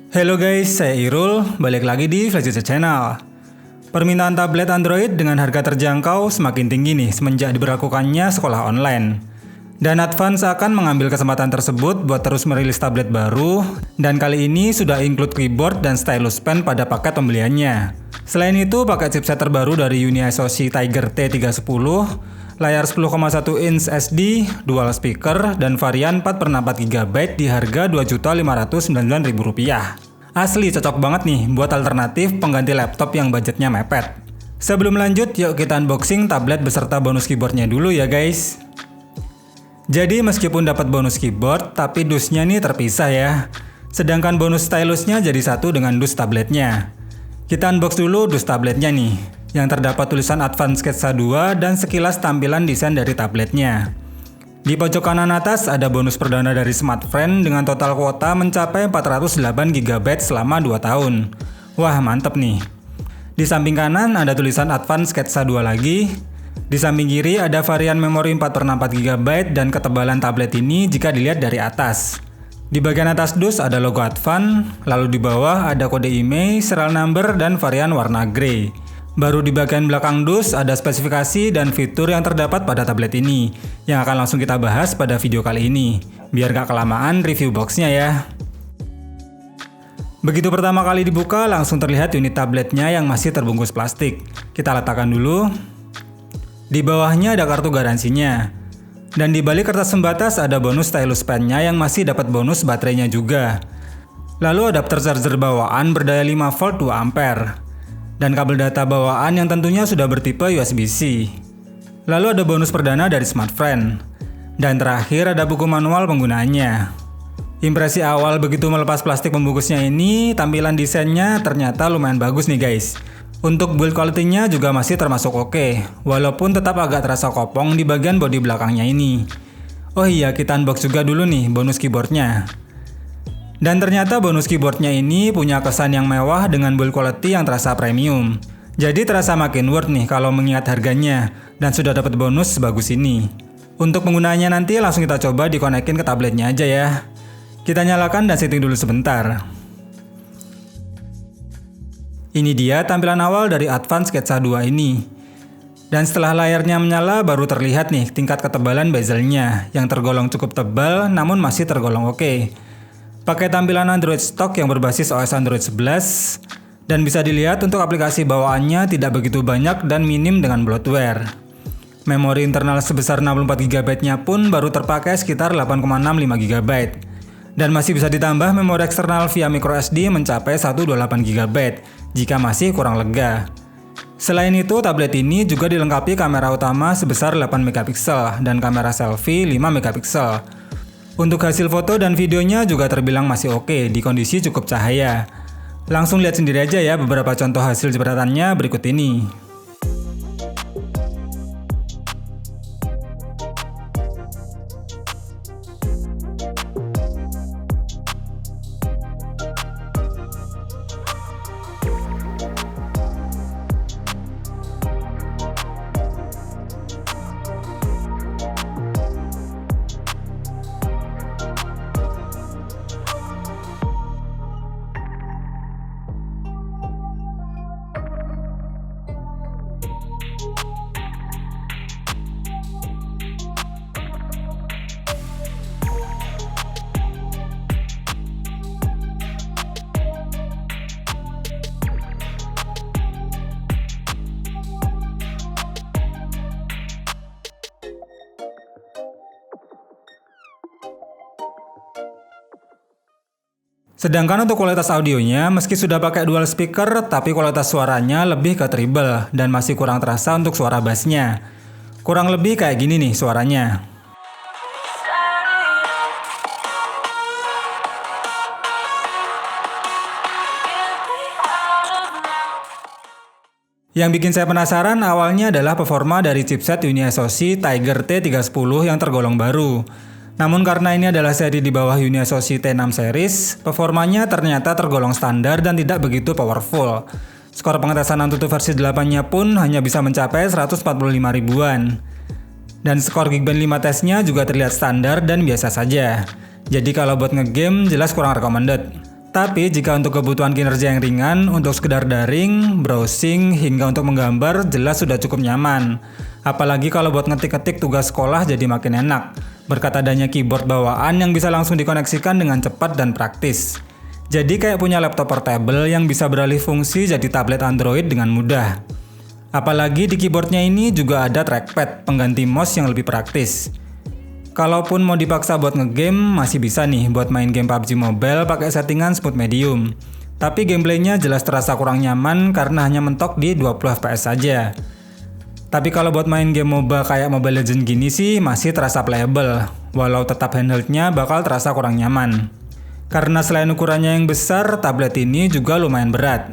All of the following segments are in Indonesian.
Halo guys, saya Irul, balik lagi di Flash Channel. Permintaan tablet Android dengan harga terjangkau semakin tinggi nih semenjak diberlakukannya sekolah online. Dan Advance akan mengambil kesempatan tersebut buat terus merilis tablet baru, dan kali ini sudah include keyboard dan stylus pen pada paket pembeliannya. Selain itu, pakai chipset terbaru dari UniSoC Tiger T310, layar 10,1 inch SD, dual speaker, dan varian 4/4 GB di harga Rp2.599.000. Asli cocok banget nih buat alternatif pengganti laptop yang budgetnya mepet. Sebelum lanjut, yuk kita unboxing tablet beserta bonus keyboardnya dulu ya guys. Jadi meskipun dapat bonus keyboard, tapi dusnya nih terpisah ya. Sedangkan bonus stylusnya jadi satu dengan dus tabletnya. Kita unbox dulu dus tabletnya nih, yang terdapat tulisan Advance Sketsa 2 dan sekilas tampilan desain dari tabletnya. Di pojok kanan atas ada bonus perdana dari SmartFriend dengan total kuota mencapai 408 GB selama 2 tahun. Wah, mantep nih. Di samping kanan ada tulisan Advance Sketsa 2 lagi. Di samping kiri ada varian memori 4/4 GB dan ketebalan tablet ini jika dilihat dari atas. Di bagian atas dus ada logo Advance, lalu di bawah ada kode IMEI, serial number, dan varian warna grey. Baru di bagian belakang dus ada spesifikasi dan fitur yang terdapat pada tablet ini, yang akan langsung kita bahas pada video kali ini, biar gak kelamaan review boxnya ya. Begitu pertama kali dibuka, langsung terlihat unit tabletnya yang masih terbungkus plastik. Kita letakkan dulu. Di bawahnya ada kartu garansinya. Dan di balik kertas pembatas ada bonus stylus pennya yang masih dapat bonus baterainya juga. Lalu adapter charger bawaan berdaya 5V 2A. Dan kabel data bawaan yang tentunya sudah bertipe USB-C. Lalu ada bonus perdana dari SmartFriend. Dan terakhir ada buku manual penggunaannya. Impresi awal begitu melepas plastik pembungkusnya ini, tampilan desainnya ternyata lumayan bagus nih guys. Untuk build quality-nya juga masih termasuk oke, walaupun tetap agak terasa kopong di bagian bodi belakangnya ini. Oh iya, kita unbox juga dulu nih bonus keyboardnya. Dan ternyata bonus keyboardnya ini punya kesan yang mewah dengan build quality yang terasa premium. Jadi terasa makin worth nih kalau mengingat harganya, dan sudah dapat bonus sebagus ini. Untuk penggunaannya nanti langsung kita coba dikonekin ke tabletnya aja ya. Kita nyalakan dan setting dulu sebentar. Ini dia tampilan awal dari Advance Sketsa 2 ini. Dan setelah layarnya menyala baru terlihat nih tingkat ketebalan bezelnya yang tergolong cukup tebal namun masih tergolong oke. Pakai tampilan Android stock yang berbasis OS Android 11 dan bisa dilihat untuk aplikasi bawaannya tidak begitu banyak dan minim dengan bloatware. Memori internal sebesar 64 GB-nya pun baru terpakai sekitar 8,65 GB. Dan masih bisa ditambah memori eksternal via microSD mencapai 128 GB jika masih kurang lega. Selain itu, tablet ini juga dilengkapi kamera utama sebesar 8 MP dan kamera selfie 5 MP. Untuk hasil foto dan videonya juga terbilang masih oke di kondisi cukup cahaya. Langsung lihat sendiri aja ya beberapa contoh hasil jepretannya berikut ini. Sedangkan untuk kualitas audionya, meski sudah pakai dual speaker, tapi kualitas suaranya lebih ke treble dan masih kurang terasa untuk suara bassnya. Kurang lebih kayak gini nih suaranya. Yang bikin saya penasaran awalnya adalah performa dari chipset UniSoC Tiger T310 yang tergolong baru. Namun karena ini adalah seri di bawah UniSoC T6 series, performanya ternyata tergolong standar dan tidak begitu powerful. Skor pengetesan Antutu versi 8-nya pun hanya bisa mencapai 145 ribuan. Dan skor Geekbench 5 tesnya juga terlihat standar dan biasa saja. Jadi kalau buat ngegame jelas kurang recommended. Tapi jika untuk kebutuhan kinerja yang ringan, untuk sekedar daring, browsing, hingga untuk menggambar jelas sudah cukup nyaman. Apalagi kalau buat ngetik-ngetik tugas sekolah jadi makin enak, berkat adanya keyboard bawaan yang bisa langsung dikoneksikan dengan cepat dan praktis. Jadi kayak punya laptop portable yang bisa beralih fungsi jadi tablet Android dengan mudah. Apalagi di keyboardnya ini juga ada trackpad pengganti mouse yang lebih praktis. Kalaupun mau dipaksa buat ngegame, masih bisa nih buat main game PUBG Mobile pakai settingan smooth medium. Tapi gameplaynya jelas terasa kurang nyaman karena hanya mentok di 20 fps saja. Tapi kalau buat main game MOBA kayak Mobile Legends gini sih masih terasa playable, walau tetap handheldnya bakal terasa kurang nyaman. Karena selain ukurannya yang besar, tablet ini juga lumayan berat.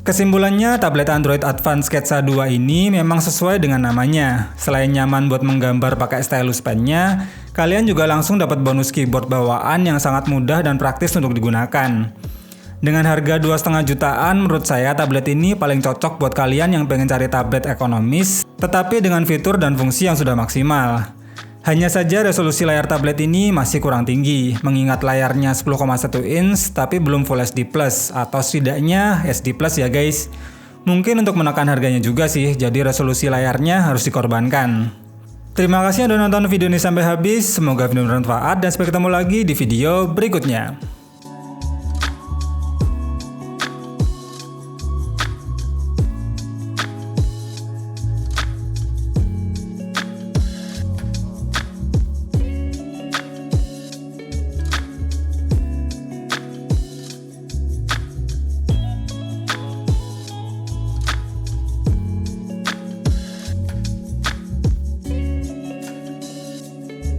Kesimpulannya, tablet Android Advanced Sketsa 2 ini memang sesuai dengan namanya. Selain nyaman buat menggambar pakai stylus pen-nya, kalian juga langsung dapat bonus keyboard bawaan yang sangat mudah dan praktis untuk digunakan. Dengan harga 2,5 jutaan, menurut saya tablet ini paling cocok buat kalian yang pengen cari tablet ekonomis, tetapi dengan fitur dan fungsi yang sudah maksimal. Hanya saja resolusi layar tablet ini masih kurang tinggi, mengingat layarnya 10,1 inch tapi belum Full HD Plus atau setidaknya HD Plus ya guys. Mungkin untuk menekan harganya juga sih, jadi resolusi layarnya harus dikorbankan. Terima kasih yang udah nonton video ini sampai habis, semoga video bermanfaat dan sampai ketemu lagi di video berikutnya.